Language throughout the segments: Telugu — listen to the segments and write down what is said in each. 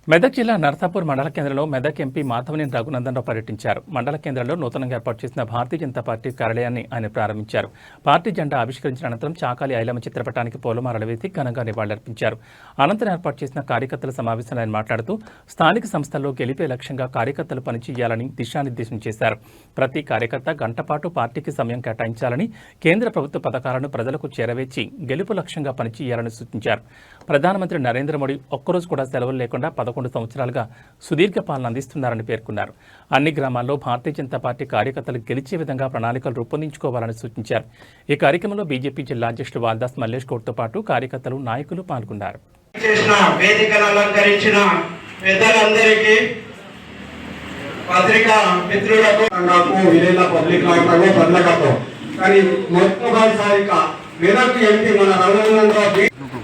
మెదక్ జిల్లా నర్సాపూర్ మండల కేంద్రంలో మెదక్ ఎంపీ మాధవనేని రఘునందనరావు పర్యటించారు. మండల కేంద్రంలో నూతనంగా ఏర్పాటు చేసిన భారతీయ జనతా పార్టీ కార్యాలయాన్ని ఆయన ప్రారంభించారు. పార్టీ జెండా ఆవిష్కరించిన అనంతరం చాకాలి ఐలమ్మ చిత్రపటానికి పూలమాలలు వేసి ఘనంగా నివాళులర్పించారు. అనంతరం ఏర్పాటు చేసిన కార్యకర్తల సమావేశంలో ఆయన మాట్లాడుతూ స్థానిక సంస్థల్లో గెలిపే లక్ష్యంగా కార్యకర్తలు పనిచేయాలని దిశానిర్దేశం చేశారు. ప్రతి కార్యకర్త గంటపాటు పార్టీకి సమయం కేటాయించాలని, కేంద్ర ప్రభుత్వ పథకాలను ప్రజలకు చేరవేర్చి గెలుపు లక్ష్యంగా పనిచేయాలని సూచించారు. ప్రధానమంత్రి నరేంద్ర మోడీ ఒక్కరోజు కూడా సెలవులు లేకుండా 11 సంవత్సరాలుగా సుదీర్ఘ పాలన అందిస్తున్నారని పేర్కొన్నారు. అన్ని గ్రామాల్లో భారతీయ జనతా పార్టీ కార్యకర్తలు గెలిచే విధంగా ప్రణాళికలు రూపొందించుకోవాలని సూచించారు. ఈ కార్యక్రమంలో బీజేపీ జిల్లా అధ్యక్షుడు వాల్దాస్ మల్లేష్ గౌడ్తో పాటు కార్యకర్తలు, నాయకులు పాల్గొన్నారు.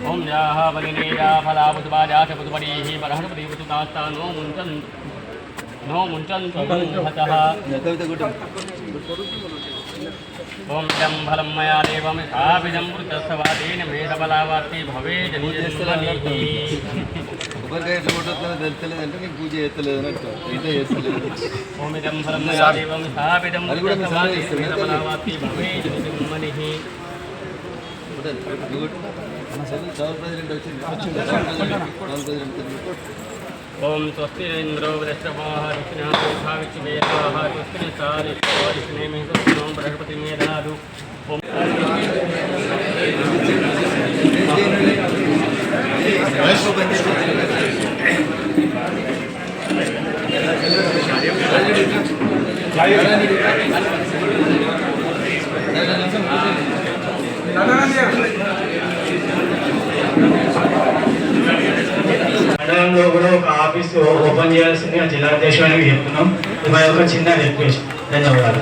ओम याह बलिनेया फलावुतबाजात पुतपडीहि परहरपति पुतुतास्ता नो मुञ्चन्तु हतः ओम जं फलं मया देवं स्थापितं वृतस्वादेन मेधबलावार्ति भवेजनिजन्मनिः ओम जं फलं मया देवं स्थापितं वृतस्वादेन मेधबलावार्ति भवेजनिजन्मनिः ओम स्वस्ति इंद्रो वृषभाः ऋषिनाथाविच्वेदाः स्वस्ति सारिष्णे स्वस्तिनो बृहस्पति मेधादु ओम మండలంలో కూడా ఒక ఆఫీస్ ఓపెన్ చేయాల్సిందిగా జిల్లాధ్యక్షునికి చెప్తున్నాం. ఇది మా యొక్క చిన్న రిక్వెస్ట్. ధన్యవాదాలు.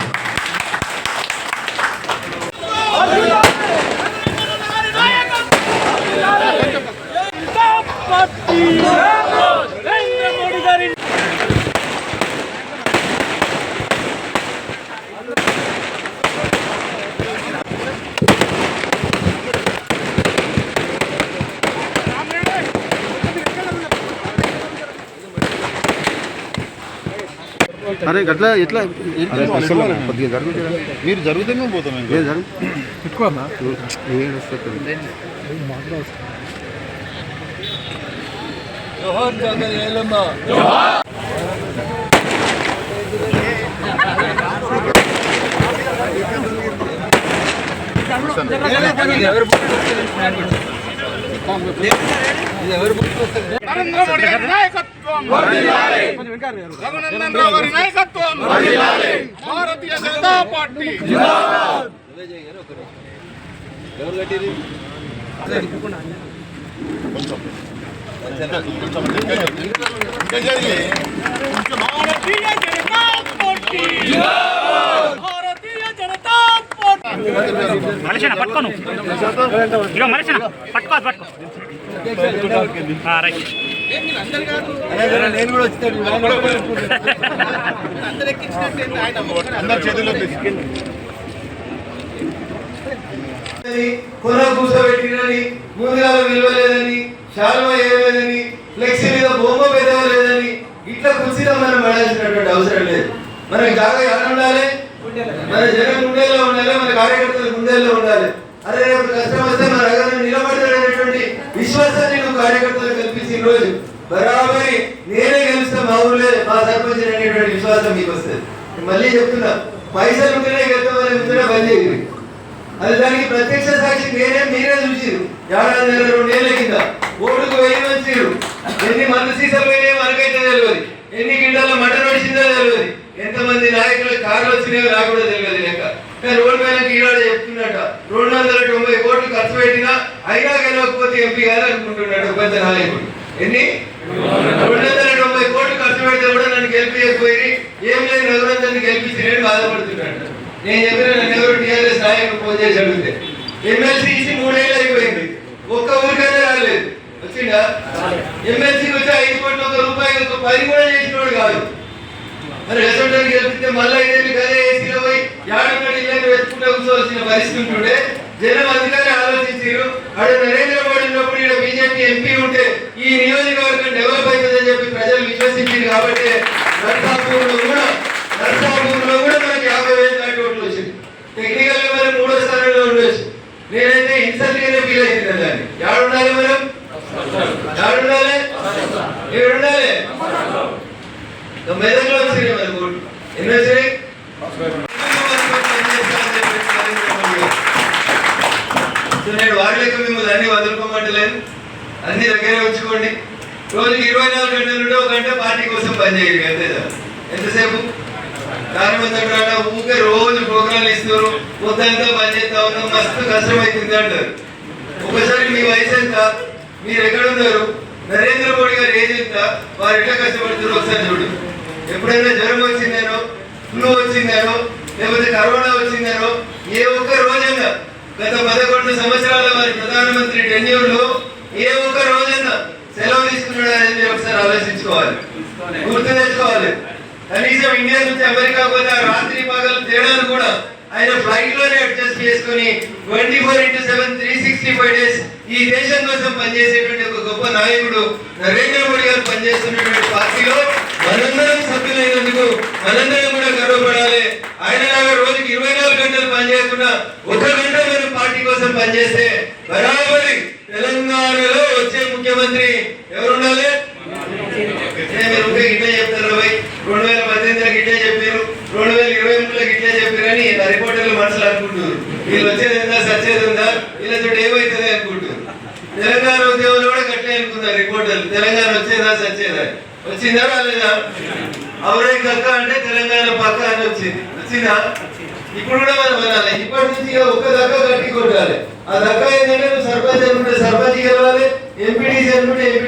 అరే గట్లా ఎట్లా కొద్దిగా జరుగుతుంది, మీరు జరిగితే మేము పోతాం. పెట్టుకోమా నరేంద్ర మోడీ గారి నాయకత్వం, రఘునందనరావు గారి నాయకత్వం, భారతీయ జనతా పార్టీ మనిషిన పట్టుకోను ఇక మనిషిన పట్టుకో పట్టుకో నేను కూడా వచ్చాను. కొన కూర్చోబెట్టినని, ముందుగా విలువలేదని, శాలువ వేయలేదని, ఫ్లెక్సీ మీద బొమ్మ పెదవలేదని ఇట్లా కుర్చీలో మనం పడాల్సినటువంటి అవసరం లేదు. మనకి జాగా ఎలా ఉండాలి? మన జనం గుండెల్లో ఉండాలి, మన కార్యకర్తల గుండెల్లో ఉండాలి. అదే రేపు కష్టం వస్తే మన రగన నిలబడతాడనేటువంటి విశ్వాసాన్ని నువ్వు కార్యకర్తలు కల్పించిన రోజు బరాబరి నేనే గెలుస్తా, మా ఊళ్ళో మా సర్పంచ్ అనేటువంటి విశ్వాసం మీకు వస్తుంది. మళ్ళీ చెప్తున్నా, పైసలు ఉంటేనే గెలుస్తామని ఉంటేనే బంద్ చేయరు. అది దానికి ప్రత్యక్ష సాక్షి నేనే, మీరే చూసిరు. 2 ఏళ్ళ కింద ఓటుకు 1000 వచ్చారు. ఎన్ని మంది సీసాలు పోయినాయో మనకైతే తెలియదు, ఎన్ని గింటల మటన్ వచ్చిందో తెలియదు, ఎంతమంది నాయకుల కార్లు వచ్చినాయో నాకు కూడా తెలియదు లెక్క. కానీ రోడ్డు పైన ఈనాడు చెప్తున్నట్ట 290 కోట్లు ఖర్చు పెట్టినా అయినా గెలవకపోతే ఎంపీ గారు అనుకుంటున్నాడు పెద్ద నాయకుడు. ఎన్ని 290 కోట్లు ఖర్చు పెడితే కూడా నన్ను గెలిపించకపోయి ఏం లేదు రఘునందన్ని గెలిపించి బాధపడుతున్నాడు. నేను చెప్పిన నన్ను ఎవరు టీఆర్ఎస్ నాయకుడు ఫోన్ చేసి అడిగితే ఎమ్మెల్సీ ఇచ్చి 3 ఏళ్ళు అయిపోయింది, ఒక్క ఊరికైనా రాలేదు. వచ్చిందా? ఎమ్మెల్సీకి వచ్చి 5 కోట్లు, ₹1 ఒక 10 కూడా చేసినోడు కాదు. మరి రెస్టారెంట్ గెలిపిస్తే మళ్ళీ 5 ఏళ్ళు అదే ఏసీలో పోయి 50 ఇళ్ళని వెతుకుంటూ కూర్చోవలసిన పరిస్థితి ఉంటుండే. జనం అందుకని ఆలోచించారు, అక్కడ నరేంద్ర మోడీ ఉన్నప్పుడు ఇక్కడ బీజేపీ ఎంపీ ఉంటే ఈ నియోజకవర్గం డెవలప్ అవుతుందని చెప్పి కాబట్టి నర్సాపూర్లో కూడా మనకి 50,000 దాటి ఓట్లు వచ్చింది. టెక్నికల్ గా మనం 3వ స్థానంలో ఉండొచ్చు. నేనైతే ఇన్సల్ట్ గానే ఫీల్ అవుతుంది దాన్ని. ఎవరుండాలి మనం? ఎవరుండాలి? ఎవరుండాలి? మెదక్లో వచ్చినాయి మనకు ఓట్లు. ఎన్ని వచ్చినాయి? నేను వారి లెక్క మిమ్మల్ని అన్ని వదులుకోమంటలేను. అన్ని దగ్గరే ఉంచుకోండి. రోజుకి 24 గంటల నుండి 1 గంట పార్టీ కోసం పనిచేయండి. అంతే సార్. ఎంతసేపు దాని మీద ఊకే రోజు ప్రోగ్రాంలు ఇస్తారు, పొద్దంతా పనిచేస్తా ఉన్నాం, మస్తు కష్టమవుతుంది అంటారు. ఒకసారి మీ వయసు ఎంత, మీరు ఎక్కడున్నారు, నరేంద్ర మోడీ గారు ఏజ్ ఎంత, వారు ఎట్లా కష్టపడుతారో ఒకసారి చూడు. ఎప్పుడైనా జ్వరం వచ్చిందేనో, ఫ్లూ వచ్చిందేనో, లేకపోతే కరోనా వచ్చిందేనో ఏ ఒక్క రోజన్నా గత 11 సంవత్సరాల వారి ప్రధానమంత్రి టెన్యూర్లో ఏ ఒక్క రోజన్నా సెలవు తీసుకున్నాడు అనేది మీరు ఒకసారి ఆలోచించుకోవాలి, గుర్తు తెచ్చుకోవాలి. కనీసం ఇండియా నుంచి అమెరికా పోతే ఆ రాత్రి పగలు తేడాలు కూడా ఆయన ఫ్లైట్ లోనే అడ్జస్ట్ చేసుకుని 24/7 365 డేస్ ఈ దేశం కోసం పనిచేసేటువంటి ఒక గొప్ప నాయకుడు నరేంద్ర మోడీ గారు పనిచేస్తున్నటువంటి పార్టీలో మనందరం సభ్యులైనందుకు మనందరం కూడా గర్వపడాలి. ఆయన లాగా రోజుకి 24 గంటలు పనిచేయకుండా 1 గంట మనం పార్టీ కోసం పనిచేస్తే బరాబరి తెలంగాణలో వచ్చే ముఖ్యమంత్రి ఎవరు ఉండాలి? మీరు ఇట్లా చెప్తారు, 2018లో ఇట్లే చెప్పారు, 2023లో ఇట్లే చెప్పారు అని రిపోర్టర్లు మనసులు అనుకుంటున్నారు. వీళ్ళు వచ్చేది ఉందా, సచ్చేది ఉందా, వీళ్ళతో ఏమవుతుంది అనుకుంటున్నారు. తెలంగాణ ఉద్యమంలో కూడా గట్లే అనుకున్నారు రిపోర్టర్లు, తెలంగాణ వచ్చేదా సచ్చేదా. వచ్చిందా రాలేదా? అవరే కక్క అంటే తెలంగాణ పక్క అని వచ్చిందా? ఇప్పుడు కూడా మనం అనాలి, ఇప్పటి నుంచి ఒక్క దక్క గట్టి కొట్టాలి. ఆ దక్క ఏంటంటే నువ్వు సర్పంచ్ అనుకుంటే సర్పంచ్ గెలవాలి, ఎంపీటీసీ అనుకుంటే ఎంపీ